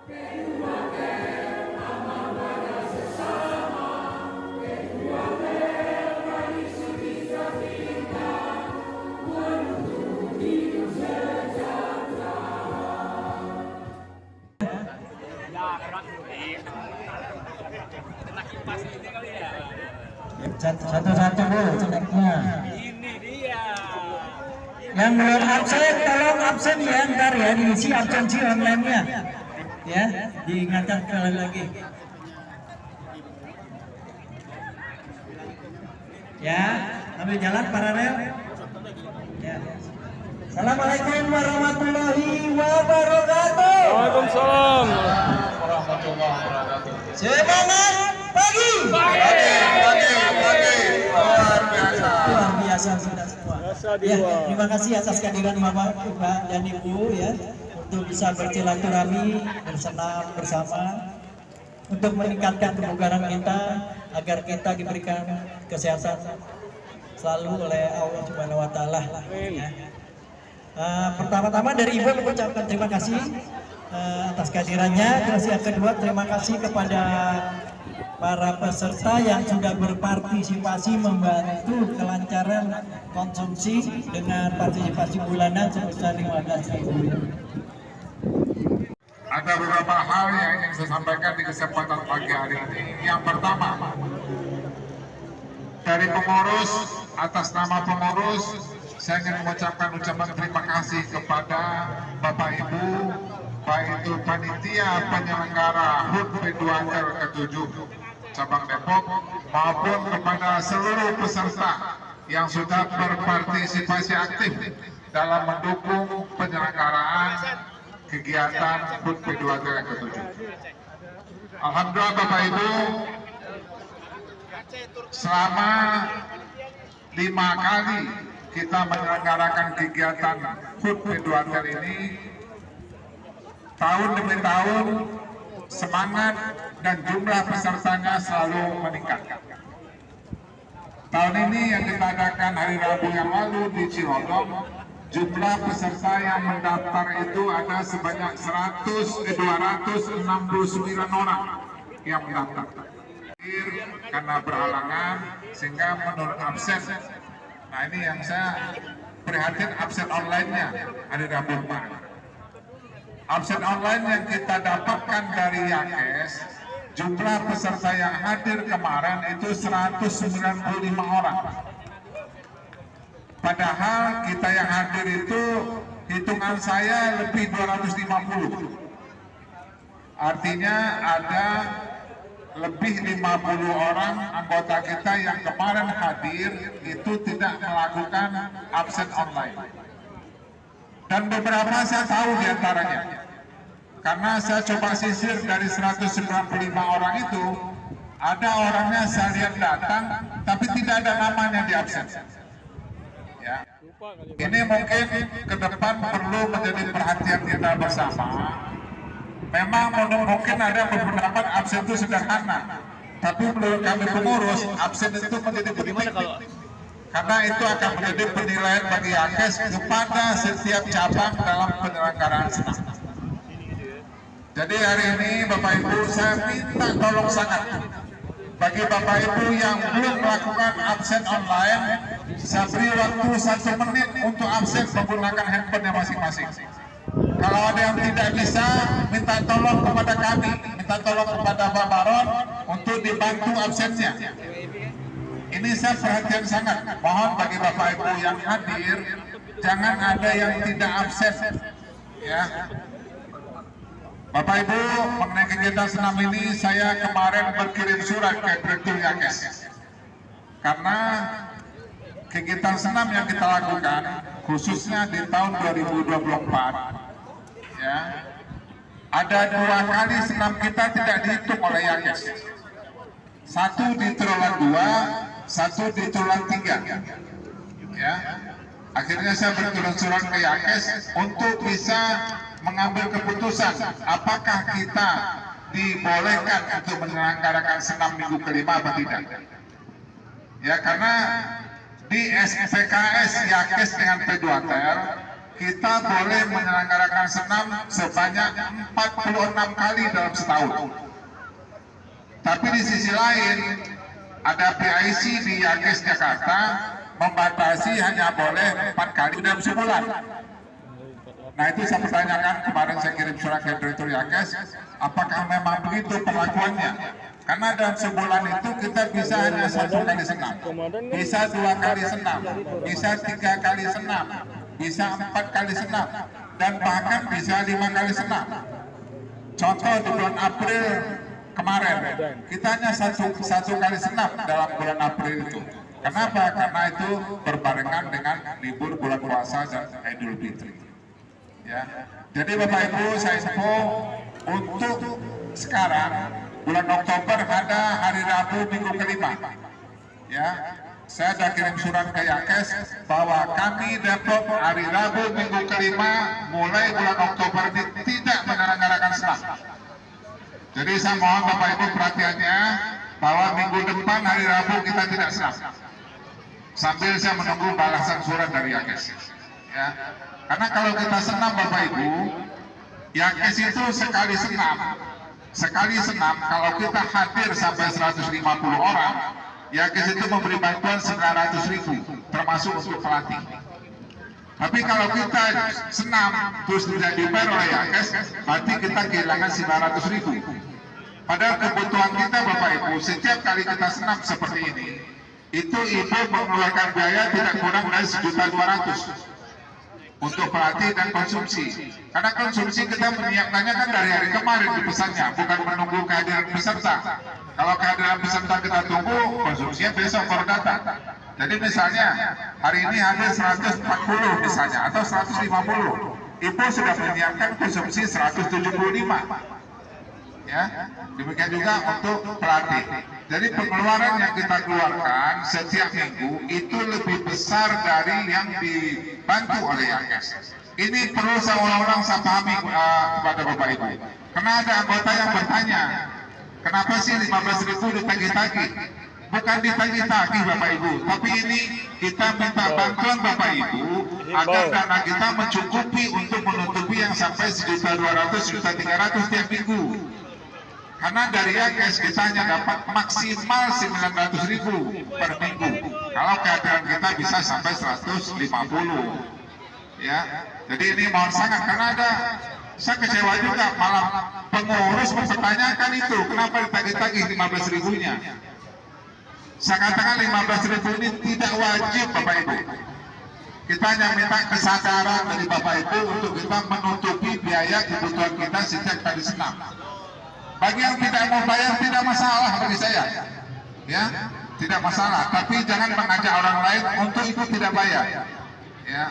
Satu-satu bu ceneknya. Ini dia. Yang belum absen tolong absen ya, ntar ya diisi absensi online-nya ya, diingatkan sekali lagi ya. Ambil jalan paralel ya. Assalamualaikum warahmatullahi wabarakatuh. Waalaikumsalam. Semangat pagi. Luar biasa. Luar biasa sudah semua. Ya, terima kasih atas kehadiran Bapak, Ibu dan Ibu ya, untuk bisa bersilaturahmi, bersenam bersama, untuk meningkatkan kebugaran kita agar kita diberikan kesehatan selalu oleh Allah Subhanahu wa taala. Ya. Pertama-tama dari Ibu mengucapkan terima kasih atas kehadirannya. Terus yang kedua, terima kasih kepada para peserta yang sudah berpartisipasi membantu kelancaran konsumsi dengan partisipasi bulanan sebesar 15.000. Ada beberapa hal yang ingin saya sampaikan di kesempatan pagi hari ini. Yang pertama, dari pengurus, atas nama pengurus, saya ingin mengucapkan ucapan terima kasih kepada Bapak Ibu, baik itu panitia penyelenggara HUT P2R ke-7 cabang Depok maupun kepada seluruh peserta yang sudah berpartisipasi aktif dalam mendukung penyelenggaraan kegiatan HUT P2R ke-7. Alhamdulillah Bapak Ibu, selama 5 kali kita menyelenggarakan kegiatan HUT P2R ini, tahun demi tahun semangat dan jumlah pesertanya selalu meningkat. Tahun ini yang diadakan hari Rabu yang lalu di Cilodong, jumlah peserta yang mendaftar itu ada sebanyak 269 orang yang mendaftar. Karena berhalangan sehingga menurut absen. Nah ini yang saya prihatin, absen online-nya hari Rabu kemarin. Absen online yang kita dapatkan dari Yakes, jumlah peserta yang hadir kemarin itu 195 orang. Padahal kita yang hadir itu hitungan saya lebih 250. Artinya ada lebih 50 orang anggota kita yang kemarin hadir itu tidak melakukan absen online. Dan beberapa saya tahu diantaranya, karena saya coba sisir dari 195 orang itu, ada orangnya saya lihat datang, tapi tidak ada namanya di absen. Ya. Ini mungkin ke depan perlu menjadi perhatian kita bersama. Memang mungkin ada beberapa absen itu sederhana, tapi menurut kami pengurus, absen itu menjadi penting. Karena itu akan menjadi penilaian bagi Yakes kepada setiap cabang dalam penyelenggaraan senam. Jadi hari ini Bapak Ibu saya minta tolong sangat bagi Bapak Ibu yang belum melakukan absen online, saya beri waktu 1 menit untuk absen menggunakan handphone masing-masing. Kalau ada yang tidak bisa, minta tolong kepada kami, minta tolong kepada Pak Baron untuk dibantu absennya. Ini saya perhatian sangat, mohon bagi Bapak Ibu yang hadir, jangan ada yang tidak absen. Ya, Bapak Ibu, mengenai kegiatan senam ini, saya kemarin berkirim surat ke Direktur Yakes. Karena kegiatan senam yang kita lakukan, khususnya di tahun 2024, ya, ada 2 kali senam kita tidak dihitung oleh Yakes. 1 di triwulan 2, 1 di triwulan 3. Ya, akhirnya saya berkirim surat ke Yakes untuk bisa mengambil keputusan apakah kita dibolehkan untuk menyelenggarakan senam minggu kelima atau tidak. Ya, karena di SPKS Yakes dengan P2R kita boleh menyelenggarakan senam sebanyak 46 kali dalam setahun. Tapi di sisi lain, ada PIC di Yakes Jakarta membatasi hanya boleh 4 kali dalam sebulan. Nah itu saya pertanyakan, kemarin saya kirim surat ke Direktur Yakes, apakah memang begitu perlakuannya? Karena dalam sebulan itu kita bisa hanya 1 kali senam, bisa 2 kali senam, bisa 3 kali senam, bisa 4 kali senam, dan bahkan bisa 5 kali senam. Contoh di bulan April kemarin, kita hanya satu kali senam dalam bulan April itu. Kenapa? Karena itu berbarengan dengan libur bulan puasa dan Idul Fitri. Ya. Jadi Bapak Ibu, saya info untuk sekarang bulan Oktober ada hari Rabu minggu kelima. Ya, saya sudah kirim surat ke Yakes bahwa kami Depok hari Rabu minggu kelima mulai bulan Oktober ini tidak menyelenggarakan senam. Jadi saya mohon Bapak Ibu perhatiannya bahwa minggu depan hari Rabu kita tidak senam. Sambil saya menunggu balasan surat dari Yakes. Ya. Karena kalau kita senam Bapak Ibu, Yakes itu sekali senam kalau kita hadir sampai 150 orang, Yakes itu memberi bantuan 900.000 termasuk untuk pelatih. Tapi kalau kita senam terus tidak dibayar oleh Yakes, berarti kita kehilangan 900.000. Padahal kebutuhan kita Bapak Ibu, setiap kali kita senam seperti ini, itu ibu mengeluarkan biaya tidak kurang dari 1.200.000 untuk pelatih dan konsumsi. Karena konsumsi kita menyiapkannya kan dari hari kemarin dipesannya, bukan menunggu kehadiran peserta. Kalau kehadiran peserta kita tunggu, konsumsinya besok baru datang. Jadi misalnya hari ini hadir 140 misalnya atau 150, ibu sudah menyiapkan konsumsi 175. Ya, demikian juga untuk pelatih. Jadi pengeluaran yang kita keluarkan setiap minggu itu lebih besar dari yang dibantu oleh Yakes. Ini perlu saya ulang-ulang saya pahami kepada Bapak Ibu. Karena ada anggota yang bertanya, kenapa sih 15.000 ditagih-tagih? Bukan ditagih-tagih Bapak Ibu, tapi ini kita minta bantuan Bapak Ibu agar dana kita mencukupi untuk menutupi yang sampai 1.200.000, 1.300.000 tiap minggu. Karena dari Yakes kita hanya dapat maksimal 900.000 per minggu. Kalau kehadiran kita bisa sampai 150. Ya, jadi ini mohon sangat, karena ada saya kecewa juga, malah pengurus mempertanyakan itu kenapa ditagih-tagih 15.000-nya. Saya katakan 15.000 ini tidak wajib Bapak Ibu. Kita hanya minta kesadaran dari Bapak Ibu untuk kita menutupi biaya kebutuhan kita setiap kali senam. Bagi yang tidak mau bayar tidak masalah bagi saya, ya tidak masalah. Tapi jangan mengajak orang lain untuk ikut tidak bayar. Ya,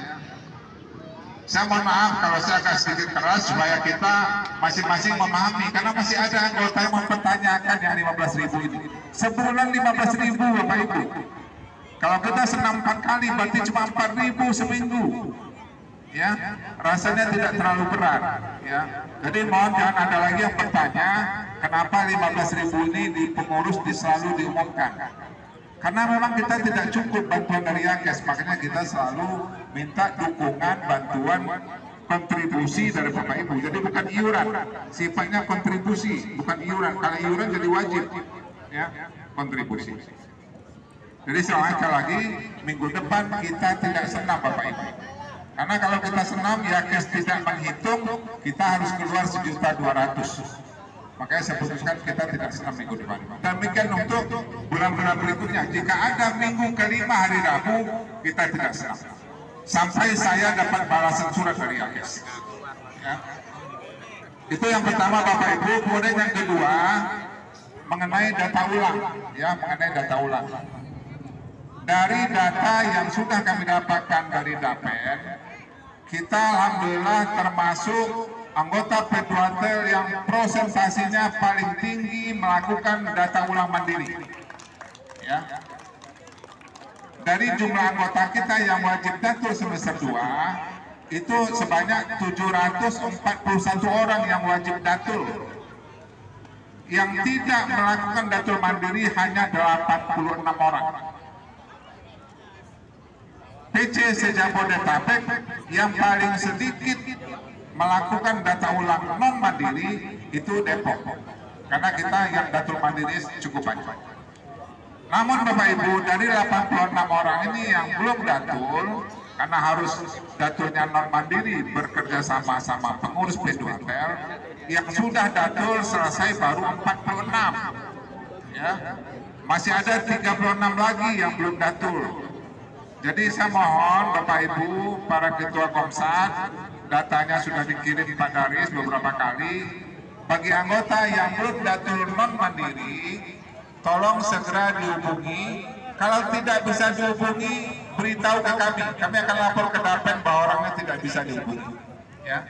saya mohon maaf kalau saya agak sedikit keras supaya kita masing-masing memahami, karena masih ada anggota yang mempertanyakan yang 15.000 ini. Sebulan 15.000 Bapak Ibu. Kalau kita senam 4 kali berarti cuma 4.000 seminggu. Ya, rasanya tidak terlalu berat. Ya, jadi mohon jangan ada lagi yang bertanya kenapa 15.000 ini di pengurus selalu diumumkan. Karena memang kita tidak cukup bantuan dari Yakes, makanya kita selalu minta dukungan, bantuan, kontribusi dari Bapak Ibu. Jadi bukan iuran, sifatnya kontribusi, bukan iuran. Kalau iuran jadi wajib, ya kontribusi. Jadi sekali lagi minggu depan kita tidak senam Bapak Ibu. Karena kalau kita senam, Yakes tidak menghitung, kita harus keluar 1.200.000. Makanya saya putuskan kita tidak senam minggu depan. Dan demikian untuk bulan-bulan berikutnya. Jika ada minggu kelima hari Rabu, kita tidak senam. Sampai saya dapat balasan surat dari Yakes. Ya. Itu yang pertama Bapak Ibu. Kemudian yang kedua, mengenai data ulang. Ya, mengenai data ulang. Dari data yang sudah kami dapatkan dari Dapen, kita alhamdulillah termasuk anggota P2Tel yang prosentasinya paling tinggi melakukan data ulang mandiri. Ya. Dari jumlah anggota kita yang wajib datul semester 2 itu sebanyak 741 orang yang wajib datul. Yang tidak melakukan datul mandiri hanya 86 orang. PC se-Jabodetabek yang paling sedikit melakukan data ulang non mandiri itu Depok, karena kita yang datul mandiri cukup banyak. Namun Bapak Ibu, dari 86 orang ini yang belum datul, karena harus datulnya non mandiri bekerja sama pengurus P2TEL, yang sudah datul selesai baru 46, ya. Masih ada 36 lagi yang belum datul. Jadi saya mohon Bapak Ibu, para ketua Komsat, datanya sudah dikirim Pak Daris beberapa kali. Bagi anggota yang belum datul non mandiri, tolong segera dihubungi. Kalau tidak bisa dihubungi, beritahu ke kami. Kami akan lapor ke Dapen bahwa orangnya tidak bisa dihubungi. Ya.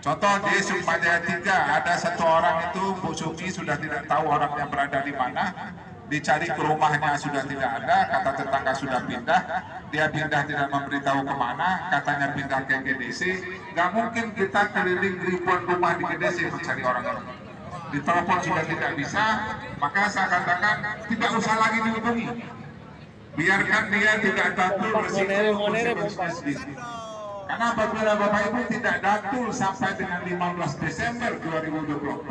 Contoh di Sukma Jaya 3, ada satu orang itu Bu Sumi sudah tidak tahu orangnya berada di mana. Dicari ke rumahnya sudah tidak ada, kata tetangga sudah pindah, dia pindah tidak memberitahu kemana, katanya pindah ke GDC. Gak mungkin kita keliling ribuan rumah di GDC mencari orang itu. Di telepon sudah tidak bisa, maka saya katakan tidak usah lagi dihubungi. Biarkan dia tidak datul bersihkan. Karena apabila Bapak Ibu tidak datul sampai dengan 15 Desember 2024,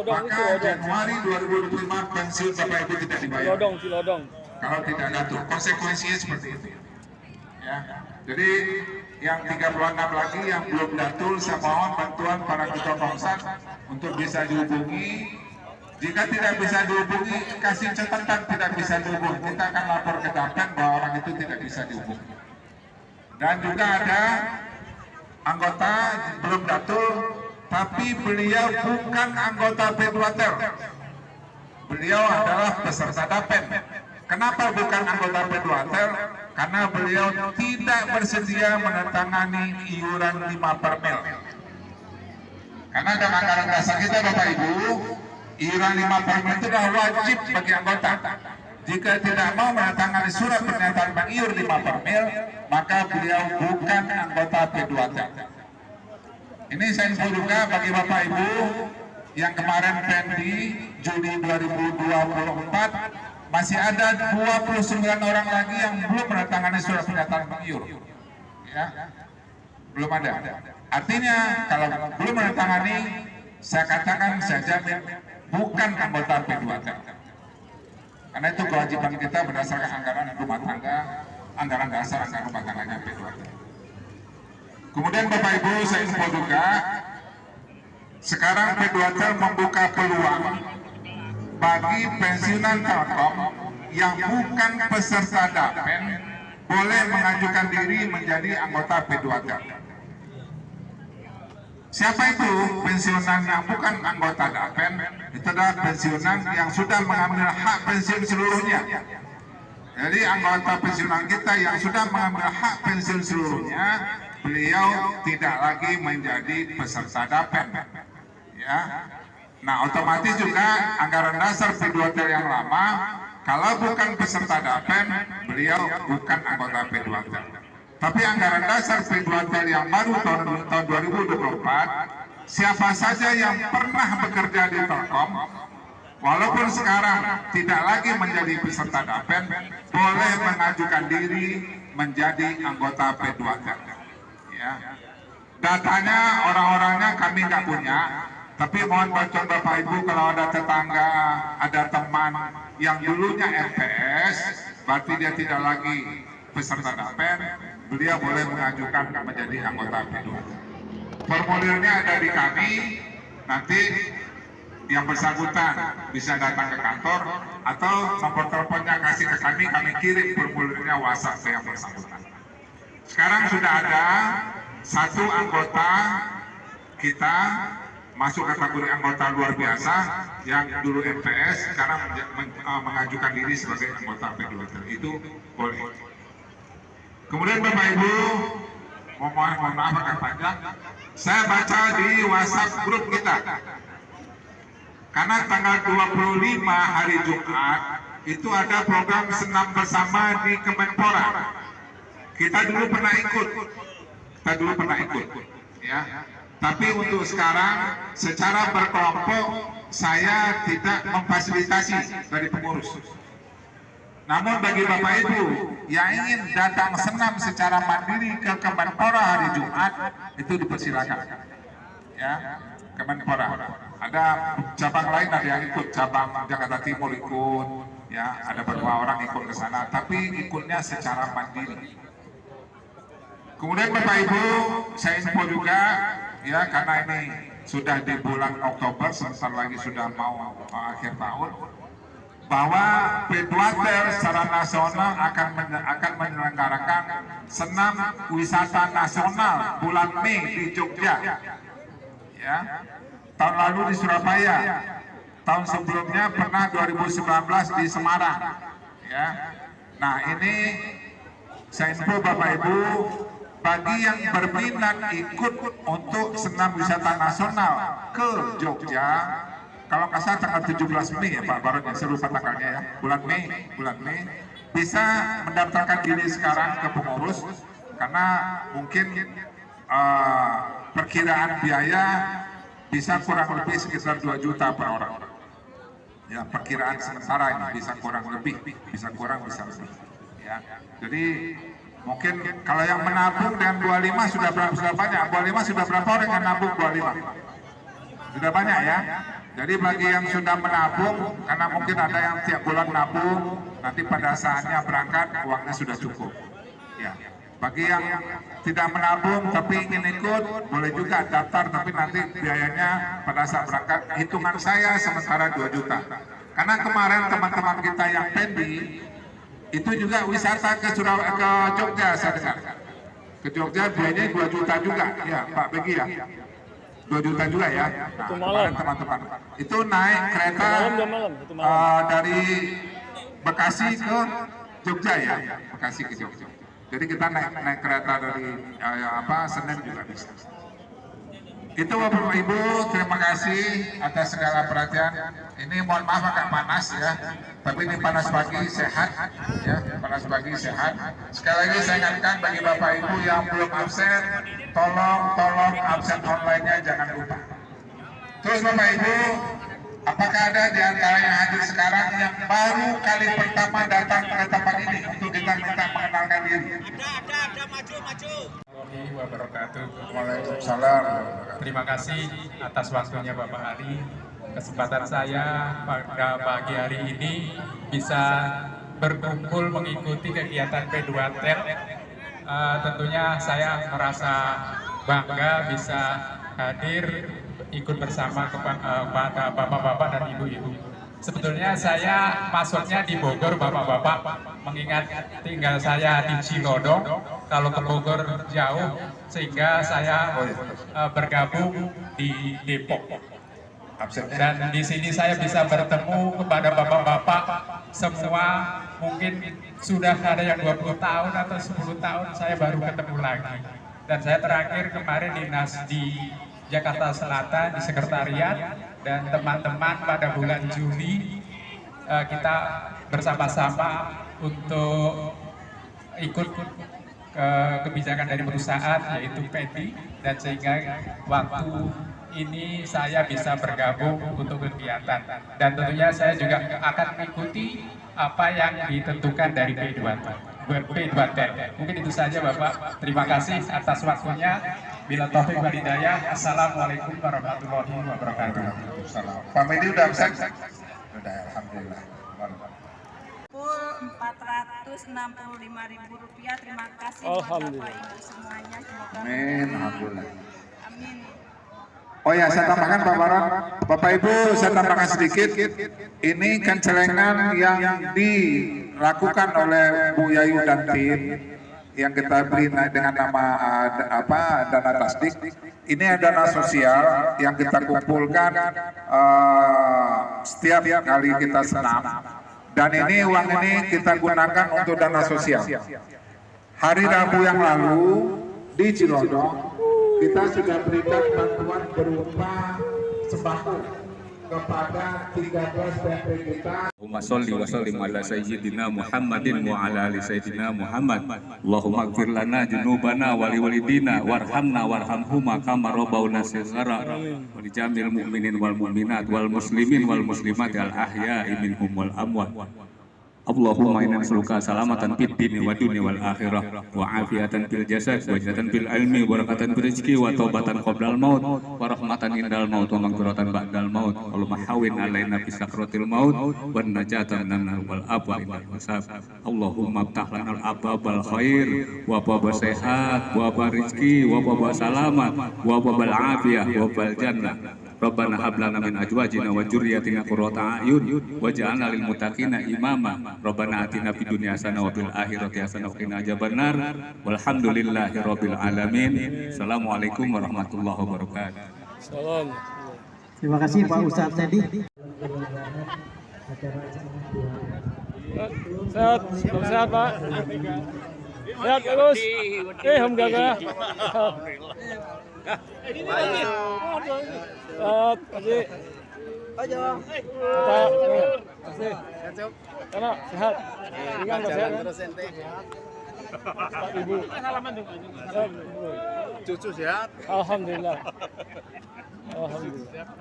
maka Januari 2025 pensiun Bapak Ibu tidak dibayar. Kalau tidak datul, konsekuensinya seperti itu. Ya. Jadi yang 36 lagi yang belum datul, saya mohon bantuan para ketua Komsat untuk bisa dihubungi. Jika tidak bisa dihubungi, kasih catatan tidak bisa dihubungi. Kita akan lapor ke Dapen bahwa orang itu tidak bisa dihubungi. Dan juga ada anggota belum datul, tapi beliau bukan anggota P2TEL. Beliau adalah peserta Dapen. Kenapa bukan anggota P2TEL? Karena beliau tidak bersedia menandatangani iuran 5/mil. Karena dalam anggaran dasar kita Bapak Ibu, iuran 5/mil itu adalah wajib bagi anggota. Jika tidak mau menandatangani surat pernyataan mengiur 5/mil, maka beliau bukan anggota P2TEL. Ini saya info juga bagi Bapak Ibu yang kemarin Pendi Juni 2024 masih ada 29 orang lagi yang belum menandatangani surat pernyataan mengiur. Ya, belum ada. Artinya kalau belum menandatangani, saya katakan saya jamin bukan anggota P2TEL. Karena itu kewajiban kita berdasarkan anggaran rumah tangga, anggaran dasar anggaran rumah tangganya P2TEL. Kemudian Bapak Ibu saya info juga, sekarang P2TEL membuka peluang bagi pensiunan Telkom yang bukan peserta Dapen boleh mengajukan diri menjadi anggota P2TEL. Siapa itu pensiunan yang bukan anggota Dapen? Itu adalah pensiunan yang sudah mengambil hak pensiun seluruhnya. Jadi anggota pensiunan kita yang sudah mengambil hak pensiun seluruhnya, beliau tidak lagi menjadi peserta Dapen. Ya. Nah, otomatis juga anggaran dasar P2TEL yang lama, kalau bukan peserta Dapen, beliau bukan anggota P2TEL. Tapi anggaran dasar P2TEL yang baru tahun 2024, siapa saja yang pernah bekerja di Telkom, walaupun sekarang tidak lagi menjadi peserta Dapen, boleh mengajukan diri menjadi anggota P2TEL. Ya. Datanya orang-orangnya kami nggak punya, tapi mohon bantuan Bapak Ibu kalau ada tetangga, ada teman yang dulunya MPS, berarti dia tidak lagi peserta Dapen, beliau boleh mengajukan menjadi anggota P2TEL. Formulirnya ada di kami, nanti yang bersangkutan bisa datang ke kantor atau nomor teleponnya kasih ke kami kirim formulirnya WhatsApp yang bersangkutan. Sekarang sudah ada satu anggota kita masuk kategori anggota luar biasa yang dulu MPS, sekarang mengajukan diri sebagai anggota P2TEL. Itu boleh. Kemudian Bapak Ibu, mohon maaf agak panjang, saya baca di WhatsApp grup kita. Karena tanggal 25 hari Jumat itu ada program senam bersama di Kemenpora. Kita dulu pernah ikut, ya. Tapi untuk sekarang secara berkelompok saya tidak memfasilitasi dari pengurus. Namun bagi Bapak Ibu yang ingin datang senam secara mandiri ke Kemenpora hari Jumat, itu dipersilakan. Ya, Kemenpora. Ada cabang lain ada yang ikut, cabang Jakarta Timur ikut, ya, ada beberapa orang ikut ke sana, tapi ikutnya secara mandiri. Kemudian Bapak Ibu, saya info juga, ya, karena ini sudah di bulan Oktober, sebentar lagi sudah mau akhir tahun, bahwa Pedwater secara nasional akan menyelenggarakan senam wisata nasional bulan Mei di Jogja. Ya, tahun lalu di Surabaya, tahun sebelumnya pernah 2019 di Semarang. Ya, nah ini saya info Bapak Ibu, bagi yang berminat ikut untuk senam wisata nasional ke Jogja, kalau nggak salah tanggal 17 Mei ya Pak Baron, saya lupa tanggalnya ya, bulan Mei, bisa mendaftarkan diri sekarang ke pengurus, karena mungkin perkiraan biaya bisa kurang lebih sekitar 2 juta per orang. Ya, perkiraan sementara ini bisa kurang lebih, bisa kurang, bisa lebih. Ya, jadi mungkin kalau yang menabung dengan 25 sudah banyak, 25 sudah berapa orang yang nabung 25? Sudah banyak ya. Jadi bagi yang sudah menabung, karena mungkin ada yang tiap bulan nabung, nanti pada saatnya berangkat uangnya sudah cukup. Ya. Bagi yang tidak menabung tapi ingin ikut, boleh juga daftar, tapi nanti biayanya pada saat berangkat, hitungan saya sementara 2 juta. Karena kemarin teman-teman kita yang pendi itu juga wisata ke Jogja, saya dengar. Ke Jogja biayanya 2 juta juga, ya Pak Begi ya. 2 juta juga ya. Nah, teman-teman itu naik kereta dari Bekasi ke Jogja ya, Bekasi ke Jogja. Jadi kita naik kereta dari Senen juga bisa. Itu Bapak Ibu, terima kasih atas segala perhatian. Ini mohon maaf agak panas ya, tapi ini panas pagi sehat ya, panas pagi sehat. Sekali lagi saya ingatkan bagi Bapak Ibu yang belum absen, tolong absen online-nya jangan lupa. Terus Bapak Ibu, apakah ada di antara yang hadir sekarang yang baru kali pertama datang ke tempat ini untuk kita minta mengenalkan diri? Ada, maju. Wabarakatuh. Waalaikumsalam. Terima kasih atas waktunya Bapak Ali. Kesempatan saya pada pagi hari ini bisa berkumpul mengikuti kegiatan P2T. Tentunya saya merasa bangga bisa hadir ikut bersama kepada bapak-bapak dan ibu-ibu. Sebetulnya saya masuknya di Bogor Bapak-bapak, mengingat tinggal saya di Cilodong, kalau ke Bogor jauh, sehingga saya bergabung di Depok. Dan di sini saya bisa bertemu kepada bapak-bapak semua, mungkin sudah ada yang 20 tahun atau 10 tahun saya baru ketemu lagi. Dan saya terakhir kemarin dinas di Jakarta Selatan di sekretariat, dan teman-teman pada bulan Juli kita bersama-sama untuk ikut kebijakan dari perusahaan yaitu PEDI, dan sehingga waktu ini saya bisa bergabung untuk kegiatan, dan tentunya saya juga akan mengikuti apa yang ditentukan dari P2T. Mungkin itu saja Bapak, terima kasih atas waktunya. Bila taufik wal hidayah, assalamualaikum warahmatullahi wabarakatuh. Pak Medi udah absen? Sudah, alhamdulillah. Rp465.000. Terima kasih buat Bapak Ibu semuanya. Semoga amin, alhamdulillah. Amin. Oh ya, saya tambahkan Pak Baron, Bapak Ibu, saya tambahkan sedikit. Ini kan celengan yang dilakukan oleh Bu Yayu dan tim, yang kita beri dengan nama dana tasdik. Ini adalah dana sosial yang kita kumpulkan setiap kali kita senam, dan ini uang ini kita gunakan untuk dana sosial. Hari Rabu yang lalu di Cilodong kita sudah berikan bantuan berupa sembako kepada 13 PMP kita. Allahumma sholli wa sallim ala sayyidina Muhammadin wa ala ali sayyidina Muhammad. Allahumma ighfir lana junubana wa liwalidina warhamna warhamhuma kama rabbawna shighara wa li jamil mu'minin wal mu'minat wal muslimin wal muslimat al ahya'i minhum wal amwat. Allahumma inna nas'aluka salamatan fid dini wa dunya wal akhirah wa afiatan fil jasad wa jannatan fil ilmi wa barakatan fil rizqi wa taubatan qoblal maut wa rahmatan indal maut wa maghfiratan ba'dal maut. Allahumma hawwin alaina fi sakratil maut wa najatan minan wal afwa indal hisab. Allahumma iftah lana al abwabal khair wa abwabas sehat wa abwabal rizqi wa abwabas salamat wa abwabal afiyah wa abwabal jannah. Rabbana hab lana min azwajina wa dzurriyyatina qurrata a'yun waj'alna lil muttaqina imama. Rabbana atina fid dunya hasanah wa fil akhirati hasanah wa qina adzabannar. Walhamdulillahi rabbil alamin. Assalamualaikum warahmatullahi wabarakatuh. Salam. Terima kasih Pak Ustadz Teddy. Sehat, sehat Pak. Sehat terus. Alhamdulillah. Sehat, kasih. Karena sehat. Ringan sehat. Pak Ibu. Cucu sehat. Alhamdulillah. Alhamdulillah.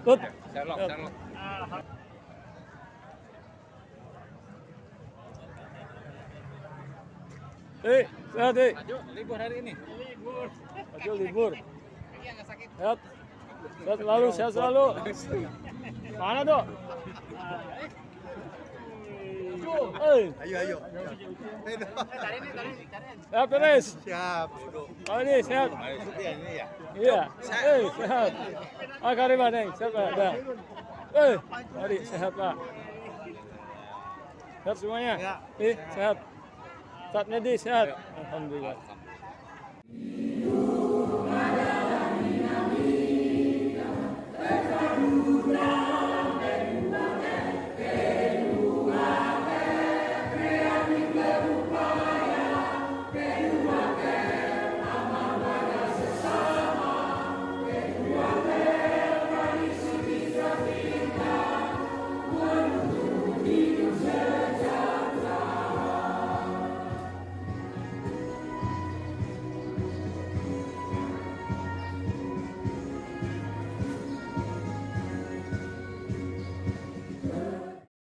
Tut. Sherlock. Sehat Libur hari ini. Maju libur. Sehat. Sehat selalu. Mana Dok? Ayo. Sehat Peres. Siap. Oh ini sehat. Iya. Sehat. Karim ada. Sehat Pak. Dah. Mari sehat Pak. Sehat semuanya. Sehat. Ustadz Nedi sehat. Alhamdulillah.